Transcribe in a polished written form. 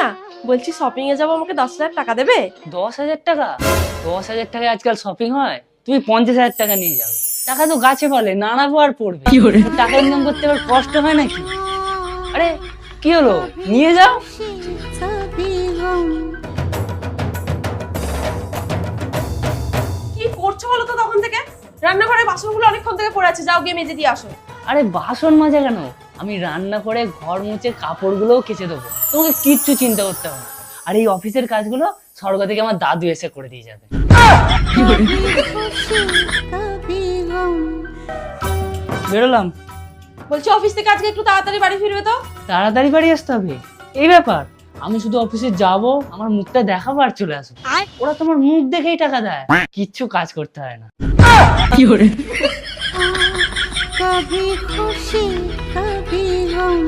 না, বলছি শপিং এ যাবো, আমাকে 10,000 টাকা দেবে? 10,000 টাকা? 10,000 টাকায় আজকাল শপিং হয়? তুমি 50,000 টাকা নিয়ে যাও। টাকা তো গাছে ফলে, নাড়াবো আর পড়বে। টাকা ইনকাম করতে আবার কষ্ট হয় নাকি? আরে কি হলো, নিয়ে যাও। কি করছো বলো তো তখন থেকে? রান্নাঘরে বাসনগুলো অনেকক্ষণ থেকে পড়ে আছে, যাও গিয়ে মেজে দিয়ে আসো। আরে বাসন মাজা কেন, আমি রান্না করে ঘর মুছে কাপড়গুলোও কেচে দেবো, তোমাকে কিচ্ছু চিন্তা করতে হবে না। আর এই অফিসের কাজগুলো স্বর্গ থেকে আমার দাদু এসে করে দিয়ে যাবে। বেরোলাম। বলছি অফিস থেকে আজকে একটু তাড়াতাড়ি বাড়ি ফিরবে তো। তাড়াতাড়ি বাড়ি আসতে হবে, এই ব্যাপার? আমি শুধু অফিসে যাব, আমার মুখটা দেখাবো আর চলে আসবো। ওরা তোমার মুখ দেখেই টাকা দেয়, কিচ্ছু কাজ করতে হয় না। कभी खुशी कभी गम